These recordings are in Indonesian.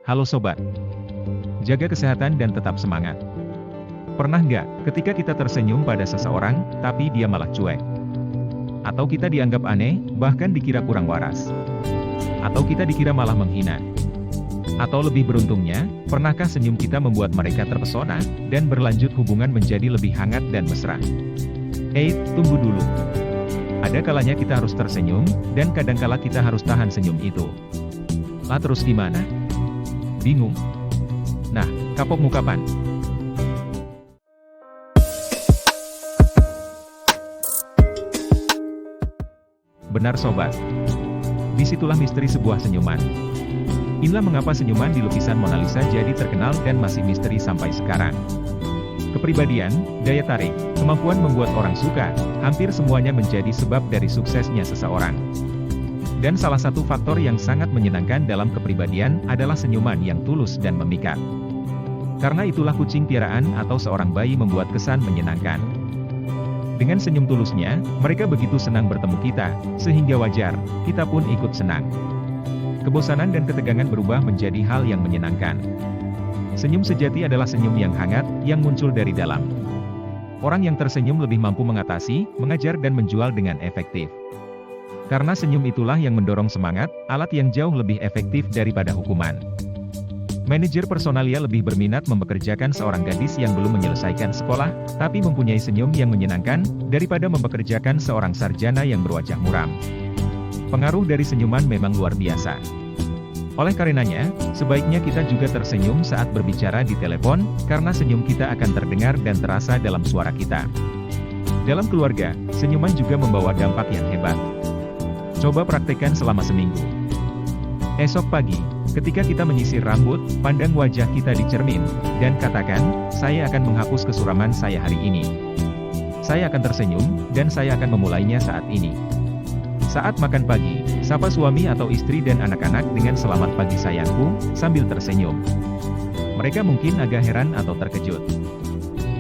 Halo sobat, jaga kesehatan dan tetap semangat. Pernah nggak, ketika kita tersenyum pada seseorang, tapi dia malah cuek? Atau kita dianggap aneh, bahkan dikira kurang waras? Atau kita dikira malah menghina? Atau lebih beruntungnya, pernahkah senyum kita membuat mereka terpesona, dan berlanjut hubungan menjadi lebih hangat dan mesra? Tunggu dulu. Ada kalanya kita harus tersenyum, dan kadangkala kita harus tahan senyum itu. Lah terus gimana? Bingung? Nah, kapokmu kapan? Benar sobat. Disitulah misteri sebuah senyuman. Inilah mengapa senyuman di lukisan Mona Lisa jadi terkenal dan masih misteri sampai sekarang. Kepribadian, daya tarik, kemampuan membuat orang suka, hampir semuanya menjadi sebab dari suksesnya seseorang. Dan salah satu faktor yang sangat menyenangkan dalam kepribadian adalah senyuman yang tulus dan memikat. Karena itulah kucing piaraan atau seorang bayi membuat kesan menyenangkan. Dengan senyum tulusnya, mereka begitu senang bertemu kita, sehingga wajar, kita pun ikut senang. Kebosanan dan ketegangan berubah menjadi hal yang menyenangkan. Senyum sejati adalah senyum yang hangat, yang muncul dari dalam. Orang yang tersenyum lebih mampu mengatasi, mengajar dan menjual dengan efektif. Karena senyum itulah yang mendorong semangat, alat yang jauh lebih efektif daripada hukuman. Manajer Personalia lebih berminat mempekerjakan seorang gadis yang belum menyelesaikan sekolah, tapi mempunyai senyum yang menyenangkan, daripada mempekerjakan seorang sarjana yang berwajah muram. Pengaruh dari senyuman memang luar biasa. Oleh karenanya, sebaiknya kita juga tersenyum saat berbicara di telepon, karena senyum kita akan terdengar dan terasa dalam suara kita. Dalam keluarga, senyuman juga membawa dampak yang hebat. Coba praktekkan selama seminggu. Esok pagi, ketika kita menyisir rambut, pandang wajah kita di cermin, dan katakan, saya akan menghapus kesuraman saya hari ini. Saya akan tersenyum, dan saya akan memulainya saat ini. Saat makan pagi, sapa suami atau istri dan anak-anak dengan selamat pagi sayangku, sambil tersenyum. Mereka mungkin agak heran atau terkejut.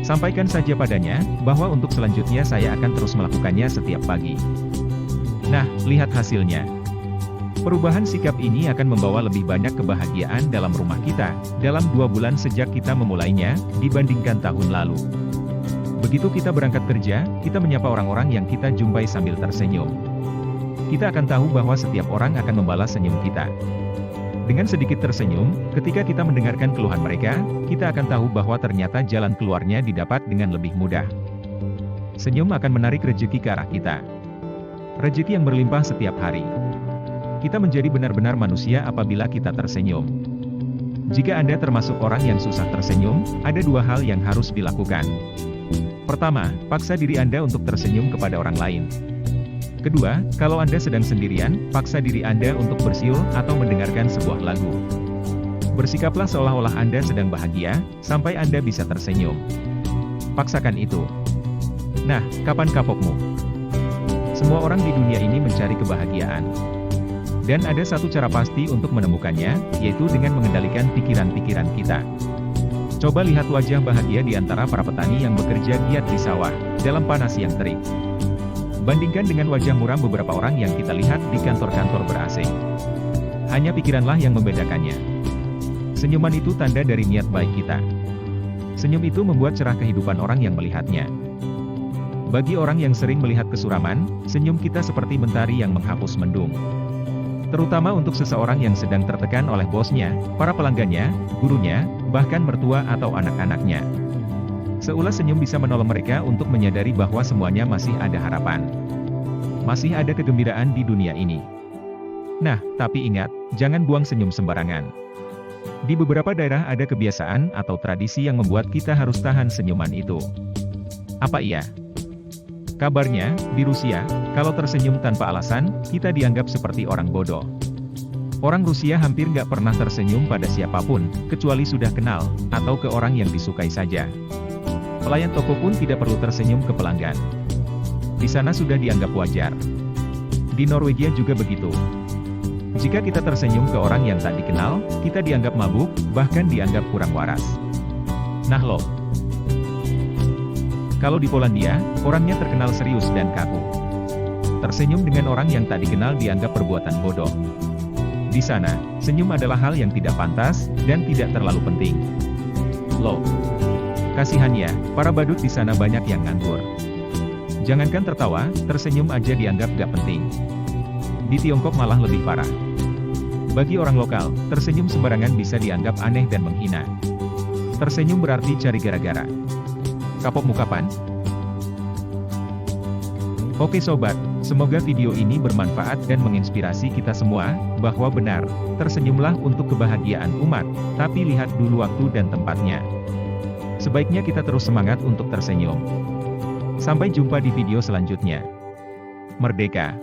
Sampaikan saja padanya, bahwa untuk selanjutnya saya akan terus melakukannya setiap pagi. Nah, lihat hasilnya. Perubahan sikap ini akan membawa lebih banyak kebahagiaan dalam rumah kita, dalam 2 bulan sejak kita memulainya, dibandingkan tahun lalu. Begitu kita berangkat kerja, kita menyapa orang-orang yang kita jumpai sambil tersenyum. Kita akan tahu bahwa setiap orang akan membalas senyum kita. Dengan sedikit tersenyum, ketika kita mendengarkan keluhan mereka, kita akan tahu bahwa ternyata jalan keluarnya didapat dengan lebih mudah. Senyum akan menarik rezeki ke arah kita. Rezeki yang berlimpah setiap hari. Kita menjadi benar-benar manusia apabila kita tersenyum. Jika Anda termasuk orang yang susah tersenyum, ada 2 hal yang harus dilakukan. Pertama, paksa diri Anda untuk tersenyum kepada orang lain. Kedua, kalau Anda sedang sendirian, paksa diri Anda untuk bersiul atau mendengarkan sebuah lagu. Bersikaplah seolah-olah Anda sedang bahagia, sampai Anda bisa tersenyum. Paksakan itu. Nah, kapan kapokmu? Semua orang di dunia ini mencari kebahagiaan. Dan ada satu cara pasti untuk menemukannya, yaitu dengan mengendalikan pikiran-pikiran kita. Coba lihat wajah bahagia di antara para petani yang bekerja giat di sawah, dalam panas yang terik. Bandingkan dengan wajah muram beberapa orang yang kita lihat di kantor-kantor ber-AC. Hanya pikiranlah yang membedakannya. Senyuman itu tanda dari niat baik kita. Senyum itu membuat cerah kehidupan orang yang melihatnya. Bagi orang yang sering melihat kesuraman, senyum kita seperti mentari yang menghapus mendung. Terutama untuk seseorang yang sedang tertekan oleh bosnya, para pelanggannya, gurunya, bahkan mertua atau anak-anaknya. Seulas senyum bisa menolong mereka untuk menyadari bahwa semuanya masih ada harapan. Masih ada kegembiraan di dunia ini. Nah, tapi ingat, jangan buang senyum sembarangan. Di beberapa daerah ada kebiasaan atau tradisi yang membuat kita harus tahan senyuman itu. Apa iya? Kabarnya, di Rusia, kalau tersenyum tanpa alasan, kita dianggap seperti orang bodoh. Orang Rusia hampir nggak pernah tersenyum pada siapapun, kecuali sudah kenal, atau ke orang yang disukai saja. Pelayan toko pun tidak perlu tersenyum ke pelanggan. Di sana sudah dianggap wajar. Di Norwegia juga begitu. Jika kita tersenyum ke orang yang tak dikenal, kita dianggap mabuk, bahkan dianggap kurang waras. Nah loh. Kalau di Polandia, orangnya terkenal serius dan kaku. Tersenyum dengan orang yang tak dikenal dianggap perbuatan bodoh. Di Di sana, senyum adalah hal yang tidak pantas, dan tidak terlalu penting. Loh. Kasihannya, para badut di sana banyak yang nganggur. Jangankan tertawa, tersenyum aja dianggap gak penting. Di Tiongkok malah lebih parah. Bagi orang lokal, tersenyum sembarangan bisa dianggap aneh dan menghina. Tersenyum berarti cari gara-gara. Kapok muka pan? Oke sobat, semoga video ini bermanfaat dan menginspirasi kita semua, bahwa benar, tersenyumlah untuk kebahagiaan umat, tapi lihat dulu waktu dan tempatnya. Sebaiknya kita terus semangat untuk tersenyum. Sampai jumpa di video selanjutnya. Merdeka!